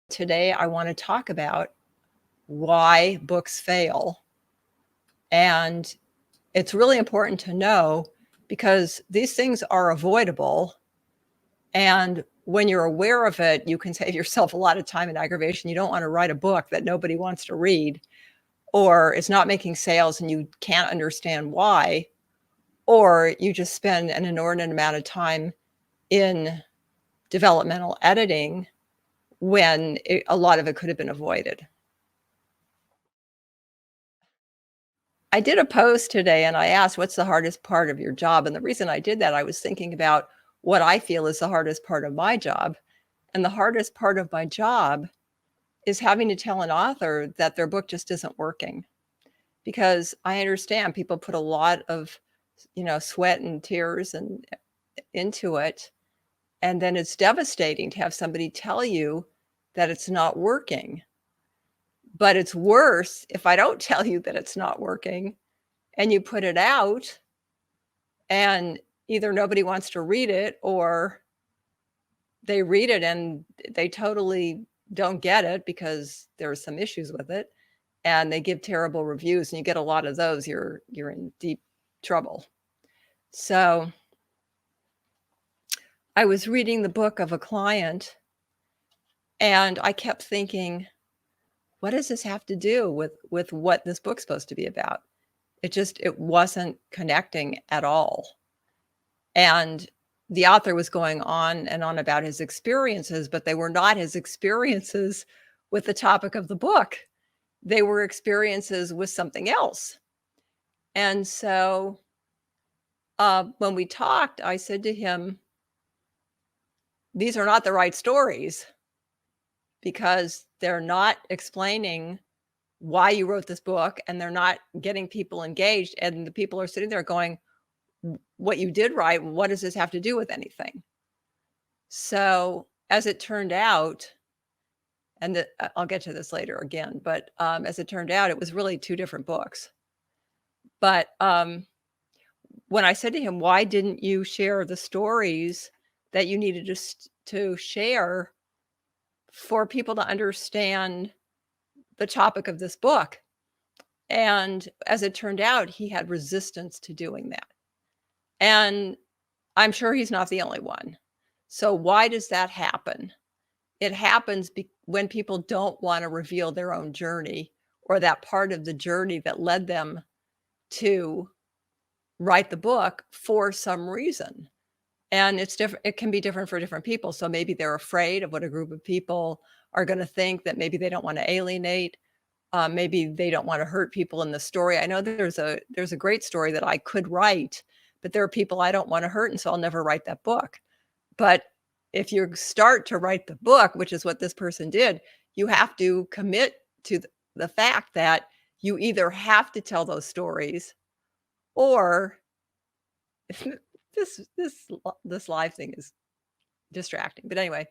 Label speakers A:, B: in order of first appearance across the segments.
A: Today, I want to talk about why books fail. And it's really important to know because these things are avoidable. And when you're aware of it, you can save yourself a lot of time and aggravation. You don't want to write a book that nobody wants to read, or it's not making sales and you can't understand why, or you just spend an inordinate amount of time in developmental editing when a lot of it could have been avoided. I did a post today and I asked, what's the hardest part of your job? And the reason I did that, I was thinking about what I feel is the hardest part of my job. And the hardest part of my job is having to tell an author that their book just isn't working. Because I understand people put a lot of, sweat and tears and into it. And then it's devastating to have somebody tell you that it's not working. But it's worse if I don't tell you that it's not working and you put it out and either nobody wants to read it or they read it and they totally don't get it because there are some issues with it and they give terrible reviews and you get a lot of those, you're in deep trouble. So I was reading the book of a client and I kept thinking, what does this have to do with what this book's supposed to be about? It wasn't connecting at all. And the author was going on and on about his experiences, but they were not his experiences with the topic of the book. They were experiences with something else. And so when we talked, I said to him, these are not the right stories because they're not explaining why you wrote this book and they're not getting people engaged. And the people are sitting there going, what you did write, what does this have to do with anything? So as it turned out, and I'll get to this later again, but as it turned out, it was really two different books. But when I said to him, why didn't you share the stories that you needed to share for people to understand the topic of this book? And as it turned out, he had resistance to doing that. And I'm sure he's not the only one. So why does that happen? It happens when people don't want to reveal their own journey or that part of the journey that led them to write the book for some reason. And it's different. It can be different for different people. So maybe they're afraid of what a group of people are going to think, that maybe they don't want to alienate. Maybe they don't want to hurt people in the story. I know there's a great story that I could write, but there are people I don't want to hurt, and so I'll never write that book. But if you start to write the book, which is what this person did, you have to commit to the fact that you either have to tell those stories or this live thing is distracting. But anyway,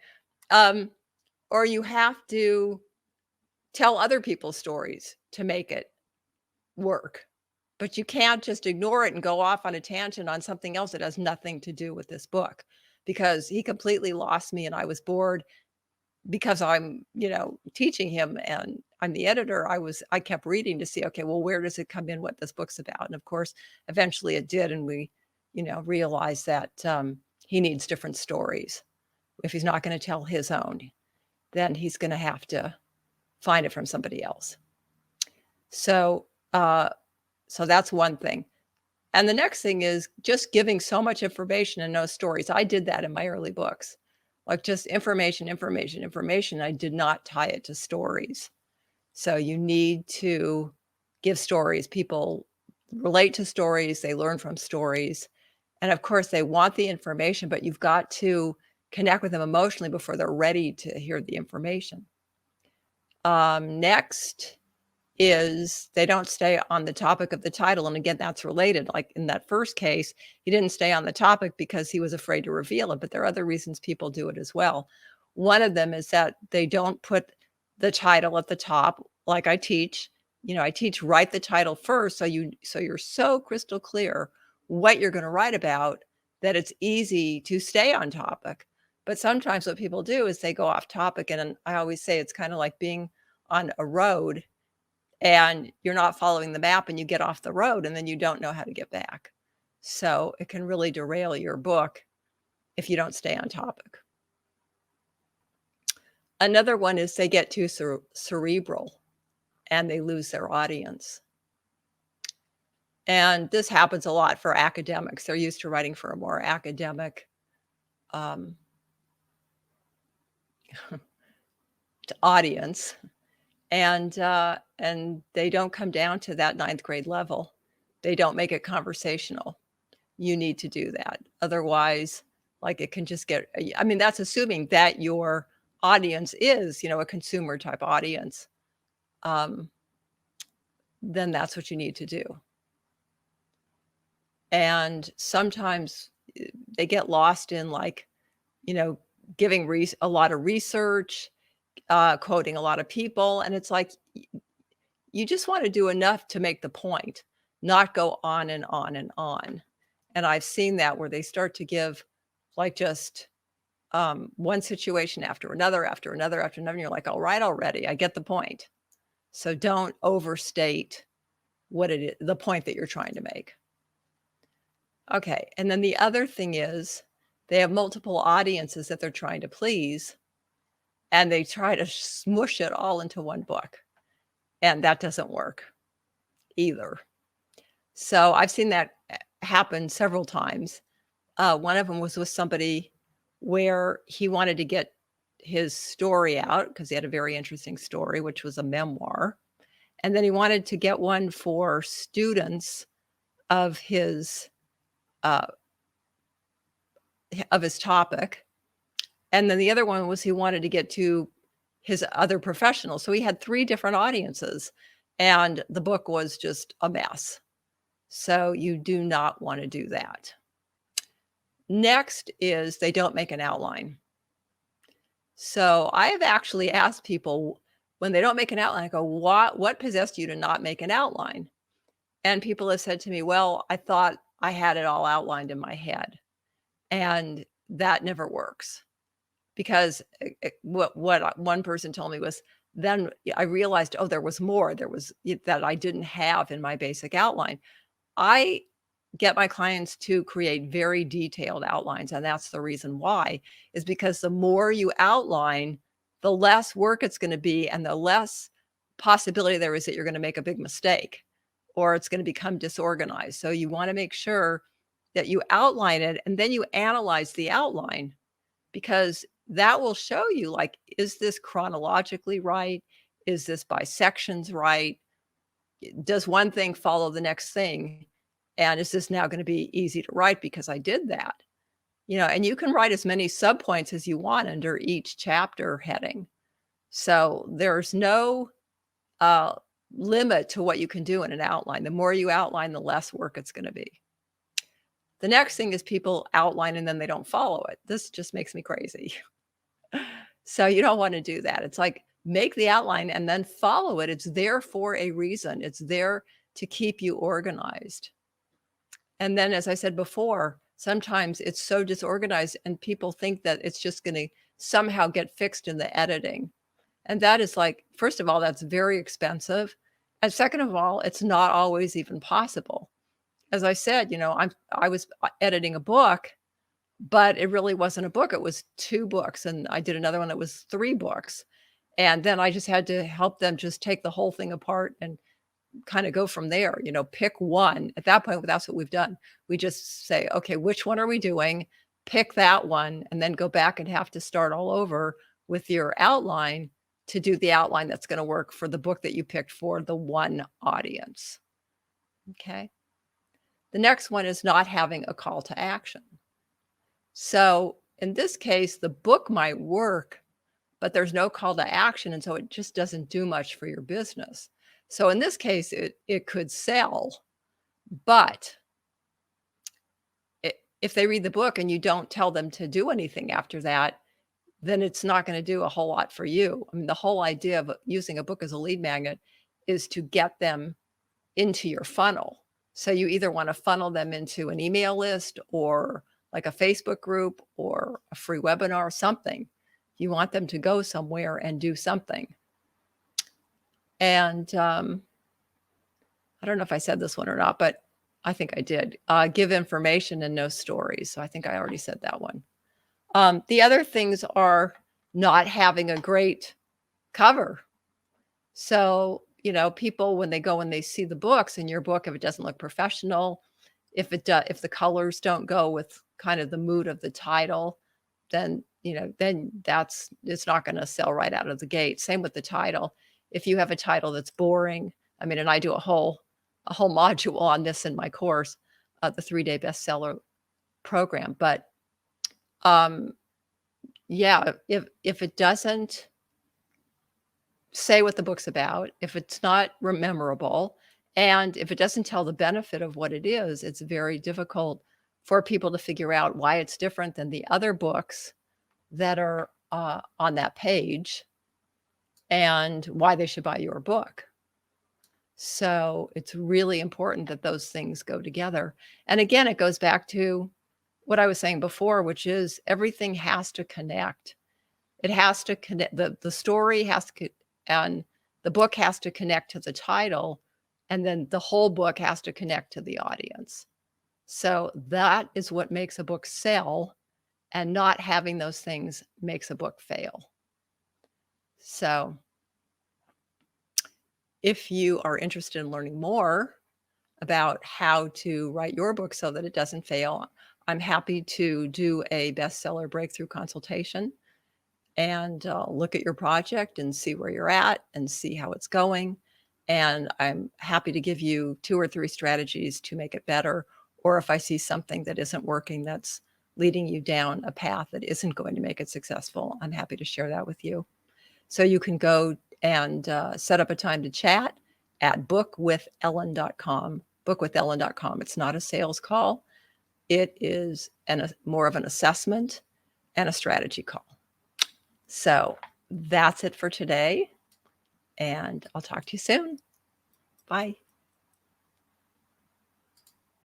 A: or you have to tell other people's stories to make it work. But you can't just ignore it and go off on a tangent on something else that has nothing to do with this book, because he completely lost me and I was bored because I'm, teaching him and I'm the editor. I kept reading to see, okay, well, where does it come in, what this book's about? And of course, eventually it did. And we, realized that he needs different stories. If he's not going to tell his own, then he's going to have to find it from somebody else. So that's one thing. And the next thing is just giving so much information and no stories. I did that in my early books, like just information. I did not tie it to stories. So you need to give stories. People relate to stories. They learn from stories. And of course, they want the information, but you've got to connect with them emotionally before they're ready to hear the information. Next is they don't stay on the topic of the title. And again, that's related. Like in that first case, he didn't stay on the topic because he was afraid to reveal it, but there are other reasons people do it as well. One of them is that they don't put the title at the top. Like I teach, write the title first. So you're so crystal clear what you're going to write about that it's easy to stay on topic. But sometimes what people do is they go off topic, and I always say it's kind of like being on a road and you're not following the map and you get off the road and then you don't know how to get back. So it can really derail your book if you don't stay on topic. Another one is they get too cerebral and they lose their audience. And this happens a lot for academics. They're used to writing for a more academic audience, and they don't come down to that 9th grade level. They don't make it conversational. You need to do that. Otherwise, like, it can just get, I mean, that's assuming that your audience is, a consumer type audience. Then that's what you need to do. And sometimes they get lost in, like, giving a lot of research, quoting a lot of people. And it's like, you just want to do enough to make the point, not go on and on and on. And I've seen that where they start to give, like, just one situation after another, after another, after another. And you're like, all right, already, I get the point. So don't overstate what it is, the point that you're trying to make. Okay. And then the other thing is they have multiple audiences that they're trying to please, and they try to smush it all into one book. And that doesn't work either. So I've seen that happen several times. One of them was with somebody where he wanted to get his story out because he had a very interesting story, which was a memoir. And then he wanted to get one for students of his topic. And then the other one was he wanted to get to his other professionals. So he had 3 different audiences, and the book was just a mess. So you do not want to do that. Next is they don't make an outline. So I have actually asked people when they don't make an outline, I go, what possessed you to not make an outline? And people have said to me, well, I thought I had it all outlined in my head. And that never works, because what one person told me was, then I realized, there was more. There was that I didn't have in my basic outline. I get my clients to create very detailed outlines. And that's the reason why, is because the more you outline, the less work it's going to be, and the less possibility there is that you're going to make a big mistake or it's going to become disorganized. So you want to make sure that you outline it and then you analyze the outline, because that will show you, like, is this chronologically right? Is this by sections right? Does one thing follow the next thing? And is this now going to be easy to write because I did that? And you can write as many subpoints as you want under each chapter heading. So there's no limit to what you can do in an outline. The more you outline, the less work it's going to be. The next thing is people outline and then they don't follow it. This just makes me crazy. So you don't want to do that. It's like, make the outline and then follow it. It's there for a reason. It's there to keep you organized. And then, as I said before, sometimes it's so disorganized and people think that it's just going to somehow get fixed in the editing. And that is, like, first of all, that's very expensive. And second of all, it's not always even possible. As I said, I was editing a book, but it really wasn't a book. It was 2 books. And I did another one that was 3 books. And then I just had to help them just take the whole thing apart and kind of go from there, pick one. At that point, that's what we've done. We just say, okay, which one are we doing? Pick that one, and then go back and have to start all over with your outline to do the outline that's going to work for the book that you picked for the one audience. Okay. The next one is not having a call to action. So in this case, the book might work, but there's no call to action. And so it just doesn't do much for your business. So in this case, it could sell, but if they read the book and you don't tell them to do anything after that, then it's not going to do a whole lot for you. I mean, the whole idea of using a book as a lead magnet is to get them into your funnel. So you either want to funnel them into an email list or like a Facebook group or a free webinar or something. You want them to go somewhere and do something. And I don't know if I said this one or not, but I think I did. Give information and no stories. So I think I already said that one. The other things are not having a great cover. So, you know, people, when they go and they see the books in your book, if it doesn't look professional, if the colors don't go with kind of the mood of the title, then, you know, then it's not going to sell right out of the gate. Same with the title. If you have a title that's boring, I mean, and I do a whole module on this in my course, the 3-day bestseller program. But yeah, if it doesn't say what the book's about, if it's not memorable, and if it doesn't tell the benefit of what it is, it's very difficult for people to figure out why it's different than the other books that are on that page and why they should buy your book. So it's really important that those things go together. And again, it goes back to what I was saying before, which is everything has to connect. It has to connect. The story has to, and the book has to connect to the title, and then the whole book has to connect to the audience. So that is what makes a book sell, and not having those things makes a book fail. So if you are interested in learning more about how to write your book so that it doesn't fail, I'm happy to do a bestseller breakthrough consultation and look at your project and see where you're at and see how it's going. And I'm happy to give you 2 or 3 strategies to make it better. Or if I see something that isn't working, that's leading you down a path that isn't going to make it successful, I'm happy to share that with you. So you can go and set up a time to chat at bookwithellen.com. Bookwithellen.com. It's not a sales call. It is more of an assessment and a strategy call. So that's it for today, and I'll talk to you soon. Bye.